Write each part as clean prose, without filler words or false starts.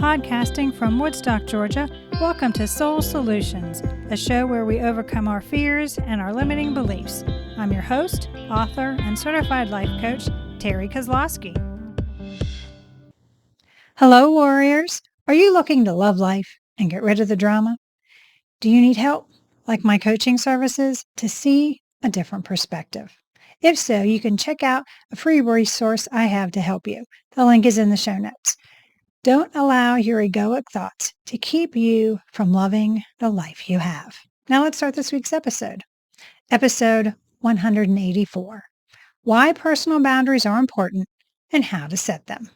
Podcasting from Woodstock, Georgia, welcome to Soul Solutions, a show where we overcome our fears and our limiting beliefs. I'm your host, author, and certified life coach, Terry Kozlowski. Hello, warriors. Are you looking to love life and get rid of the drama? Do you need help, like my coaching services, to see a different perspective? If so, you can check out a free resource I have to help you. The link is in the show notes. Don't allow your egoic thoughts to keep you from loving the life you have. Now let's start this week's episode. Episode 184. Why personal boundaries are important and how to set them.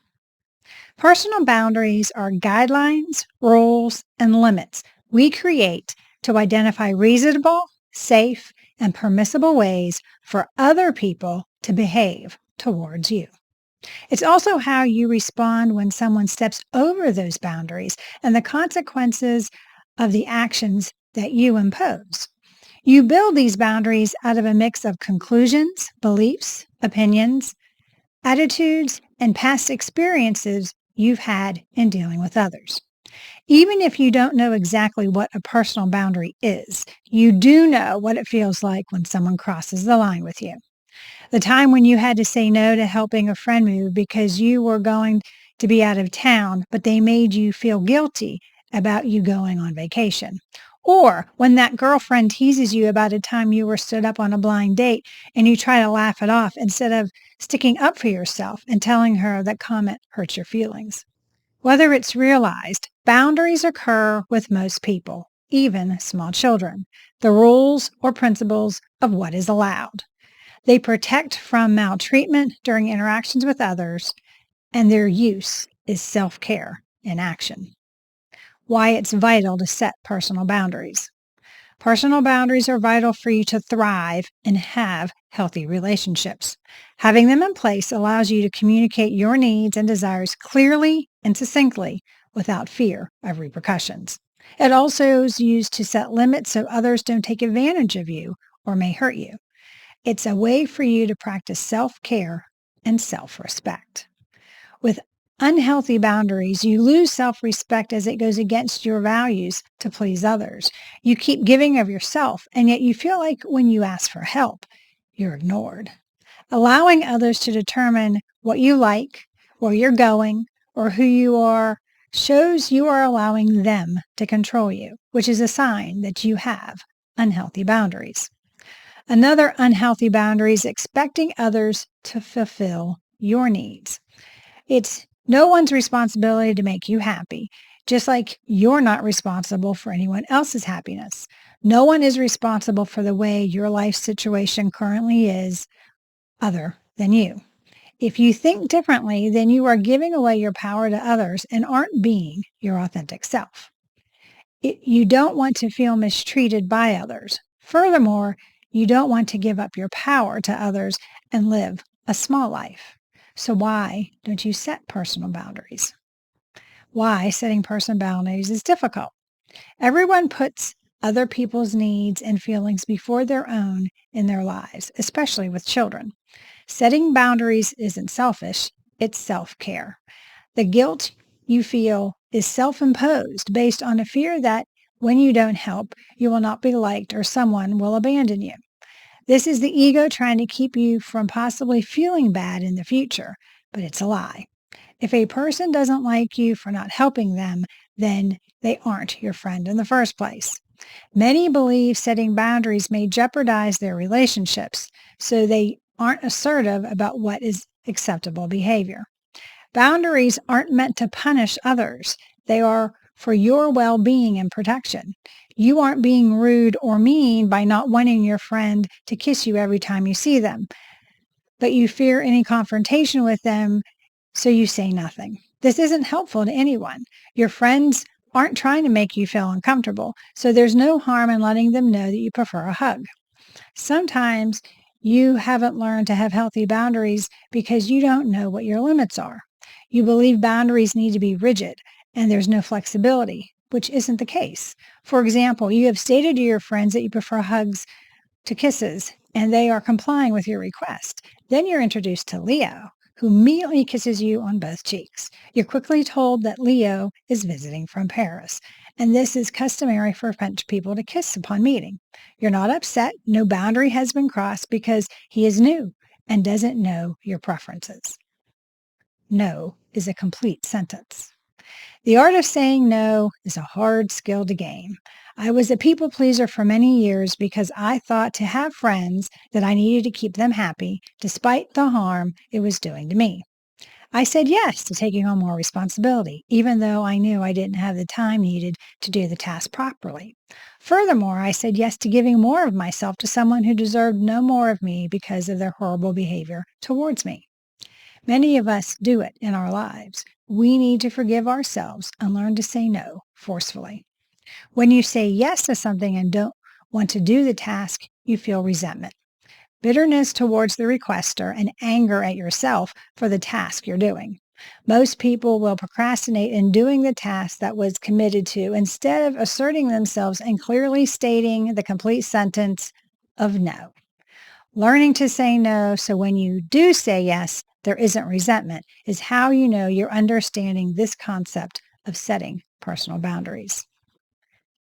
Personal boundaries are guidelines, rules, and limits we create to identify reasonable, safe, and permissible ways for other people to behave towards you. It's also how you respond when someone steps over those boundaries and the consequences of the actions that you impose. You build these boundaries out of a mix of conclusions, beliefs, opinions, attitudes, and past experiences you've had in dealing with others. Even if you don't know exactly what a personal boundary is, you do know what it feels like when someone crosses the line with you. The time when you had to say no to helping a friend move because you were going to be out of town, but they made you feel guilty about you going on vacation. Or when that girlfriend teases you about a time you were stood up on a blind date and you try to laugh it off instead of sticking up for yourself and telling her that comment hurts your feelings. Whether it's realized, boundaries occur with most people, even small children, the rules or principles of what is allowed. They protect from maltreatment during interactions with others, and their use is self-care in action. Why it's vital to set personal boundaries. Personal boundaries are vital for you to thrive and have healthy relationships. Having them in place allows you to communicate your needs and desires clearly and succinctly without fear of repercussions. It also is used to set limits so others don't take advantage of you or may hurt you. It's a way for you to practice self-care and self-respect. With unhealthy boundaries, you lose self-respect as it goes against your values to please others. You keep giving of yourself, and yet you feel like when you ask for help, you're ignored. Allowing others to determine what you like, where you're going, or who you are shows you are allowing them to control you, which is a sign that you have unhealthy boundaries. Another unhealthy boundary is expecting others to fulfill your needs. It's no one's responsibility to make you happy, just like you're not responsible for anyone else's happiness. No one is responsible for the way your life situation currently is other than you. If you think differently, then you are giving away your power to others and aren't being your authentic self. You don't want to feel mistreated by others. Furthermore, you don't want to give up your power to others and live a small life. So why don't you set personal boundaries? Why setting personal boundaries is difficult. Everyone puts other people's needs and feelings before their own in their lives, especially with children. Setting boundaries isn't selfish, it's self-care. The guilt you feel is self-imposed based on a fear that when you don't help, you will not be liked or someone will abandon you. This is the ego trying to keep you from possibly feeling bad in the future, but it's a lie. If a person doesn't like you for not helping them, then they aren't your friend in the first place. Many believe setting boundaries may jeopardize their relationships, so they aren't assertive about what is acceptable behavior. Boundaries aren't meant to punish others. They are for your well-being and protection. You aren't being rude or mean by not wanting your friend to kiss you every time you see them, but you fear any confrontation with them, so you say nothing. This isn't helpful to anyone. Your friends aren't trying to make you feel uncomfortable, so there's no harm in letting them know that you prefer a hug. Sometimes you haven't learned to have healthy boundaries because you don't know what your limits are. You believe boundaries need to be rigid and there's no flexibility, which isn't the case. For example, you have stated to your friends that you prefer hugs to kisses, and they are complying with your request. Then you're introduced to Leo, who immediately kisses you on both cheeks. You're quickly told that Leo is visiting from Paris, and this is customary for French people to kiss upon meeting. You're not upset. No boundary has been crossed because he is new and doesn't know your preferences. No is a complete sentence. The art of saying no is a hard skill to gain. I was a people pleaser for many years because I thought to have friends that I needed to keep them happy despite the harm it was doing to me. I said yes to taking on more responsibility, even though I knew I didn't have the time needed to do the task properly. Furthermore, I said yes to giving more of myself to someone who deserved no more of me because of their horrible behavior towards me. Many of us do it in our lives. We need to forgive ourselves and learn to say no forcefully. When you say yes to something and don't want to do the task, you feel resentment, bitterness towards the requester, and anger at yourself for the task you're doing. Most people will procrastinate in doing the task that was committed to instead of asserting themselves and clearly stating the complete sentence of no. Learning to say no so when you do say yes, there isn't resentment is how you know you're understanding this concept of setting personal boundaries.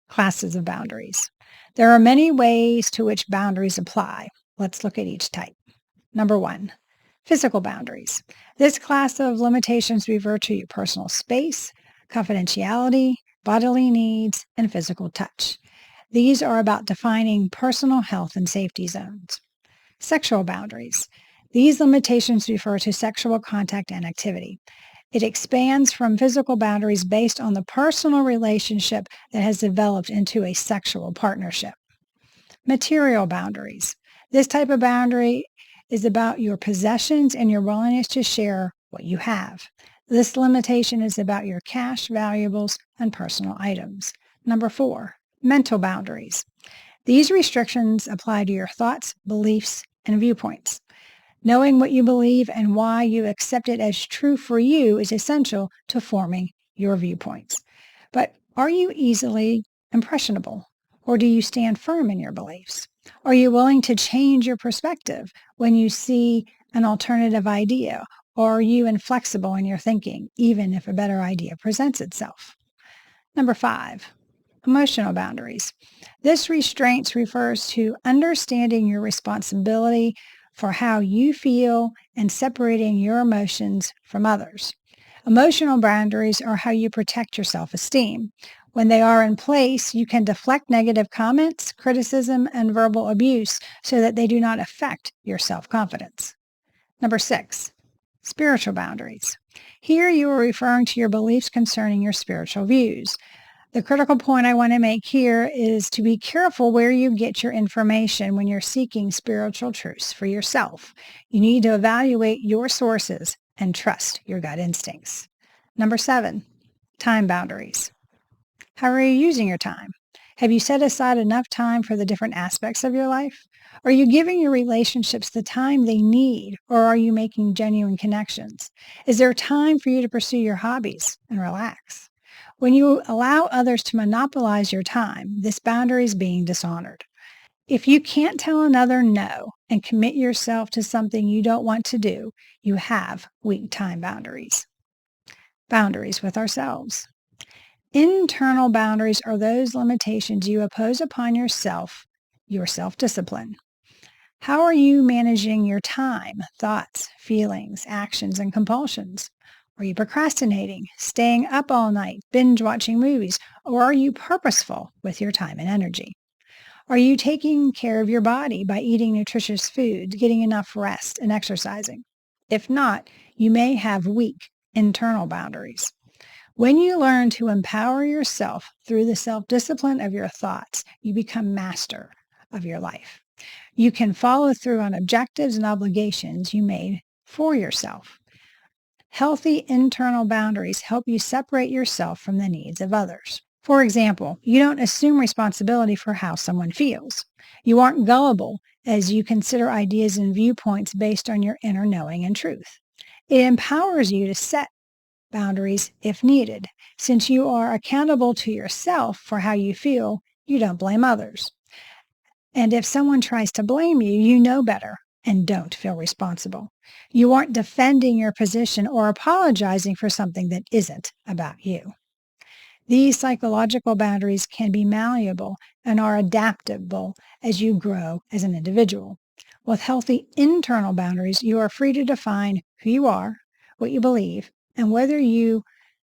Classes of boundaries. There are many ways to which boundaries apply. Let's look at each type. Number 1, physical boundaries. This class of limitations refer to your personal space, confidentiality, bodily needs, and physical touch. These are about defining personal health and safety zones. Sexual boundaries. These limitations refer to sexual contact and activity. It expands from physical boundaries based on the personal relationship that has developed into a sexual partnership. Material boundaries. This type of boundary is about your possessions and your willingness to share what you have. This limitation is about your cash, valuables, and personal items. Number 4, mental boundaries. These restrictions apply to your thoughts, beliefs, and viewpoints. Knowing what you believe and why you accept it as true for you is essential to forming your viewpoints. But are you easily impressionable, or do you stand firm in your beliefs? Are you willing to change your perspective when you see an alternative idea, or are you inflexible in your thinking, even if a better idea presents itself? Number 5, emotional boundaries. This restraint refers to understanding your responsibility for how you feel and separating your emotions from others. Emotional boundaries are how you protect your self-esteem. When they are in place, you can deflect negative comments, criticism, and verbal abuse so that they do not affect your self-confidence. Number 6, spiritual boundaries. Here you are referring to your beliefs concerning your spiritual views. The critical point I want to make here is to be careful where you get your information when you're seeking spiritual truths for yourself. You need to evaluate your sources and trust your gut instincts. Number 7, time boundaries. How are you using your time? Have you set aside enough time for the different aspects of your life? Are you giving your relationships the time they need, or are you making genuine connections? Is there time for you to pursue your hobbies and relax? When you allow others to monopolize your time, this boundary is being dishonored. If you can't tell another no and commit yourself to something you don't want to do, you have weak time boundaries. Boundaries with ourselves. Internal boundaries are those limitations you impose upon yourself, your self-discipline. How are you managing your time, thoughts, feelings, actions, and compulsions? Are you procrastinating, staying up all night, binge watching movies, or are you purposeful with your time and energy? Are you taking care of your body by eating nutritious foods, getting enough rest, and exercising? If not, you may have weak internal boundaries. When you learn to empower yourself through the self-discipline of your thoughts, you become master of your life. You can follow through on objectives and obligations you made for yourself. Healthy internal boundaries help you separate yourself from the needs of others. For example, you don't assume responsibility for how someone feels. You aren't gullible as you consider ideas and viewpoints based on your inner knowing and truth. It empowers you to set boundaries if needed. Since you are accountable to yourself for how you feel, you don't blame others. And if someone tries to blame you, you know better. and don't feel responsible. You aren't defending your position or apologizing for something that isn't about you. These psychological boundaries can be malleable and are adaptable as you grow as an individual. With healthy internal boundaries, you are free to define who you are, what you believe, and whether you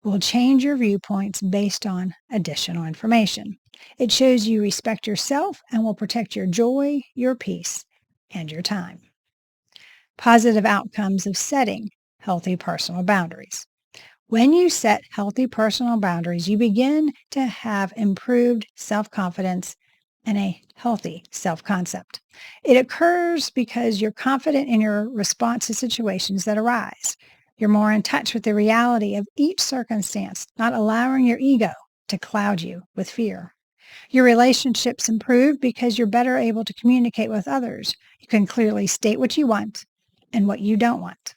will change your viewpoints based on additional information. It shows you respect yourself and will protect your joy, your peace, and your time. Positive outcomes of setting healthy personal boundaries. When you set healthy personal boundaries, you begin to have improved self-confidence and a healthy self-concept. It occurs because you're confident in your response to situations that arise. You're more in touch with the reality of each circumstance, not allowing your ego to cloud you with fear. Your relationships improve because you're better able to communicate with others. You can clearly state what you want and what you don't want.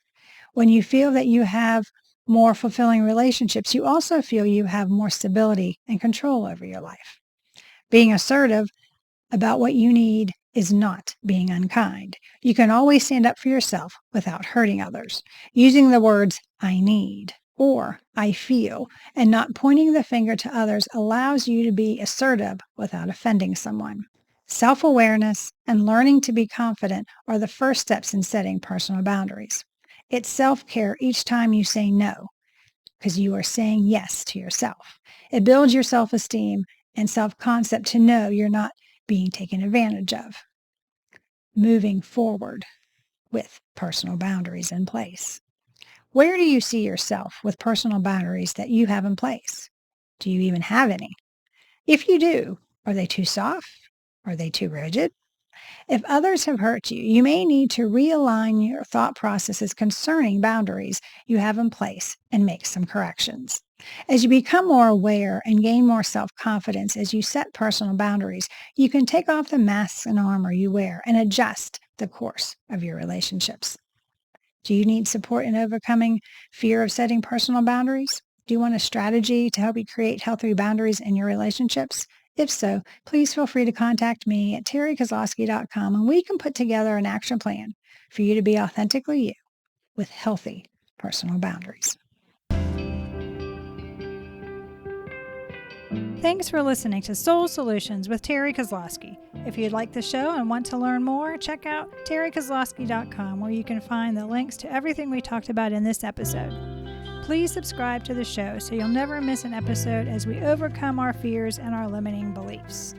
When you feel that you have more fulfilling relationships, you also feel you have more stability and control over your life. Being assertive about what you need is not being unkind. You can always stand up for yourself without hurting others. Using the words, I need, or I feel, and not pointing the finger to others allows you to be assertive without offending someone. Self-awareness and learning to be confident are the first steps in setting personal boundaries. It's self-care each time you say no, because you are saying yes to yourself. It builds your self-esteem and self-concept to know you're not being taken advantage of. Moving forward with personal boundaries in place. Where do you see yourself with personal boundaries that you have in place? Do you even have any? If you do, are they too soft? Are they too rigid? If others have hurt you, you may need to realign your thought processes concerning boundaries you have in place and make some corrections. As you become more aware and gain more self-confidence as you set personal boundaries, you can take off the masks and armor you wear and adjust the course of your relationships. Do you need support in overcoming fear of setting personal boundaries? Do you want a strategy to help you create healthy boundaries in your relationships? If so, please feel free to contact me at terrykozlowski.com and we can put together an action plan for you to be authentically you with healthy personal boundaries. Thanks for listening to Soul Solutions with Terry Kozlowski. If you'd like the show and want to learn more, check out terrykozlowski.com where you can find the links to everything we talked about in this episode. Please subscribe to the show so you'll never miss an episode as we overcome our fears and our limiting beliefs.